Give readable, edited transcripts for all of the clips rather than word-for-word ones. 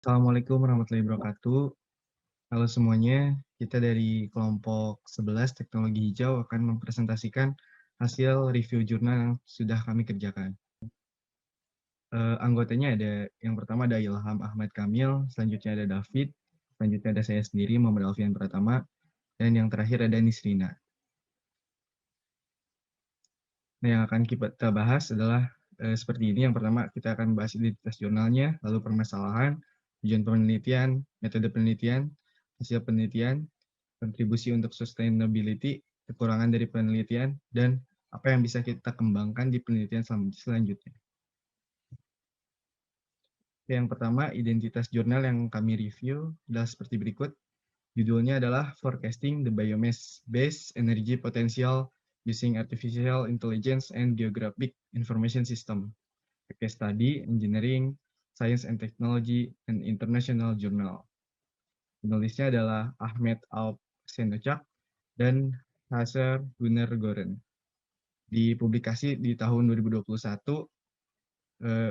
Assalamualaikum warahmatullahi wabarakatuh. Halo semuanya, kita dari kelompok 11 Teknologi Hijau akan mempresentasikan hasil review jurnal yang sudah kami kerjakan. Anggotanya ada, yang pertama ada Ilham Ahmad Kamil, selanjutnya ada David, selanjutnya ada saya sendiri, Muhammad Alfian Pratama, dan yang terakhir ada Nisrina. Nah, yang akan kita bahas adalah seperti ini. Yang pertama, kita akan bahas identitas jurnalnya, lalu permasalahan, tujuan penelitian, metode penelitian, hasil penelitian, kontribusi untuk sustainability, kekurangan dari penelitian, dan apa yang bisa kita kembangkan di penelitian selanjutnya. Yang pertama, identitas jurnal yang kami review adalah seperti berikut. Judulnya adalah Forecasting the Biomass-Based Energy Potential Using Artificial Intelligence and Geographic Information System. Case Study, Engineering, Science and Technology, and International Journal. Penulisnya adalah Ahmed Al-Senocak dan Haser Gunnar Goren. Dipublikasi di tahun 2021,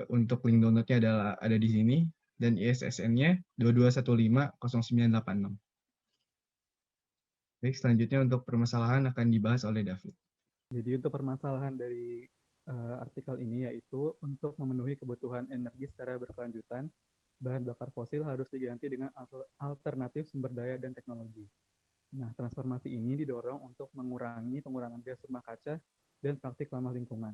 untuk link downloadnya ada di sini, dan ISSN-nya 22150986. Baik, selanjutnya untuk permasalahan akan dibahas oleh David. Jadi untuk permasalahan dari artikel ini yaitu untuk memenuhi kebutuhan energi secara berkelanjutan, bahan bakar fosil harus diganti dengan alternatif sumber daya dan teknologi. Nah, transformasi ini didorong untuk mengurangi pengurangan gas rumah kaca dan praktik ramah lingkungan.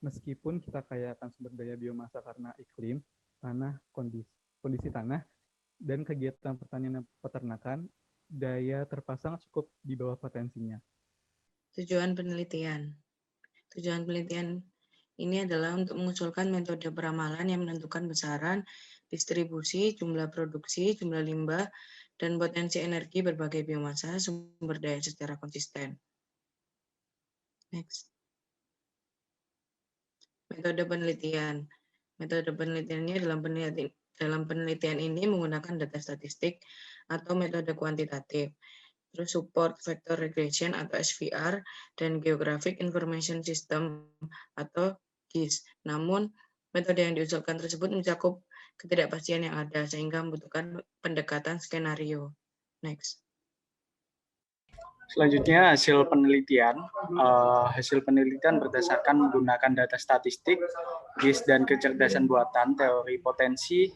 Meskipun kita kaya akan sumber daya biomasa karena iklim, tanah, kondisi tanah, dan kegiatan pertanian dan peternakan, daya terpasang cukup di bawah potensinya. Tujuan penelitian. Tujuan penelitian ini adalah untuk mengusulkan metode peramalan yang menentukan besaran, distribusi, jumlah produksi, jumlah limbah, dan potensi energi berbagai biomasa sumber daya secara konsisten. Next. Metode penelitian. Metode penelitiannya dalam penelitian ini menggunakan data statistik atau metode kuantitatif. Terus support vector regression atau SVR dan geographic information system atau GIS. Namun metode yang diusulkan tersebut mencakup ketidakpastian yang ada sehingga membutuhkan pendekatan skenario. Next. Selanjutnya hasil penelitian. Hasil penelitian berdasarkan menggunakan data statistik, GIS dan kecerdasan buatan, teori potensi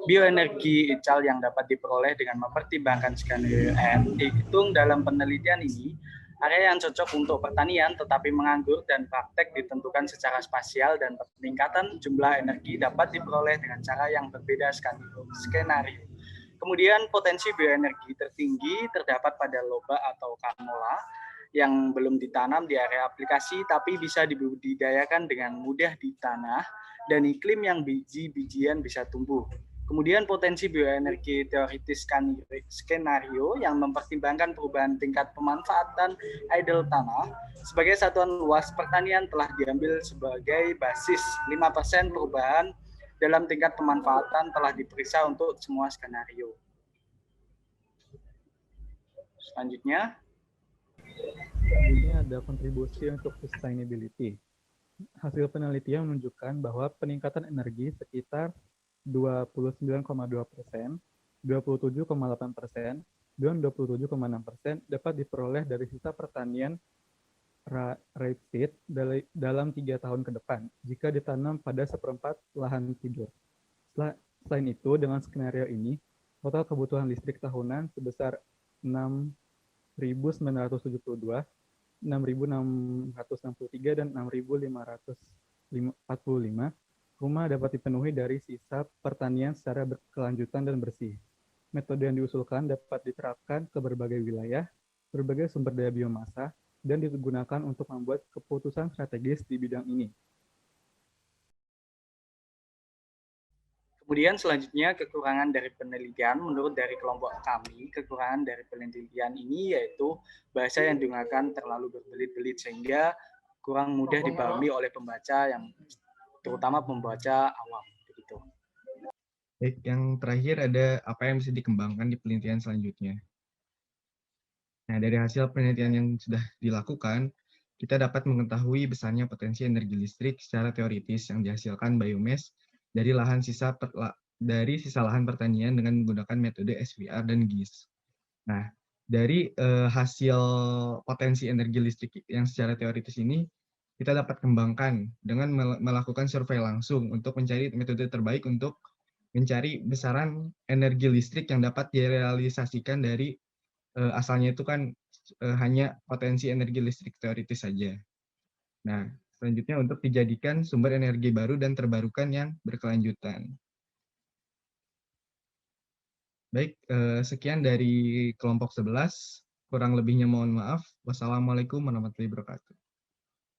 bioenergi ICAL yang dapat diperoleh dengan mempertimbangkan skenario N. Dihitung dalam penelitian ini, area yang cocok untuk pertanian tetapi menganggur dan praktek ditentukan secara spasial dan peningkatan jumlah energi dapat diperoleh dengan cara yang berbeda skenario. Kemudian potensi bioenergi tertinggi terdapat pada loba atau canola yang belum ditanam di area aplikasi tapi bisa dibudidayakan dengan mudah di tanah dan iklim yang biji-bijian bisa tumbuh. Kemudian potensi bioenergi teoritis skenario yang mempertimbangkan perubahan tingkat pemanfaatan idle tanah sebagai satuan luas pertanian telah diambil sebagai basis 5% perubahan dalam tingkat pemanfaatan telah diperiksa untuk semua skenario. Selanjutnya ada kontribusi untuk sustainability. Hasil penelitian menunjukkan bahwa peningkatan energi sekitar 29,2%, 27,8%, dan 27,6% dapat diperoleh dari sisa pertanian rapeseed dalam 3 tahun ke depan jika ditanam pada seperempat lahan tidur. Selain itu, dengan skenario ini, total kebutuhan listrik tahunan sebesar 6.972, 6.663, dan 6.545 rumah dapat dipenuhi dari sisa pertanian secara berkelanjutan dan bersih. Metode yang diusulkan dapat diterapkan ke berbagai wilayah, berbagai sumber daya biomasa, dan digunakan untuk membuat keputusan strategis di bidang ini. Kemudian selanjutnya kekurangan dari penelitian. Menurut dari kelompok kami, kekurangan dari penelitian ini yaitu bahasa yang digunakan terlalu berbelit-belit sehingga kurang mudah dipahami oleh pembaca yang terutama pembaca awam. Begitu. Baik, yang terakhir ada apa yang bisa dikembangkan di penelitian selanjutnya. Nah, dari hasil penelitian yang sudah dilakukan, kita dapat mengetahui besarnya potensi energi listrik secara teoritis yang dihasilkan biomass dari lahan sisa dari sisa lahan pertanian dengan menggunakan metode SVR dan GIS. Nah, dari hasil potensi energi listrik yang secara teoritis ini, kita dapat kembangkan dengan melakukan survei langsung untuk mencari metode terbaik untuk mencari besaran energi listrik yang dapat direalisasikan dari asalnya itu kan hanya potensi energi listrik teoritis saja. Nah, selanjutnya untuk dijadikan sumber energi baru dan terbarukan yang berkelanjutan. Baik, sekian dari kelompok 11. Kurang lebihnya mohon maaf. Wassalamualaikum warahmatullahi wabarakatuh.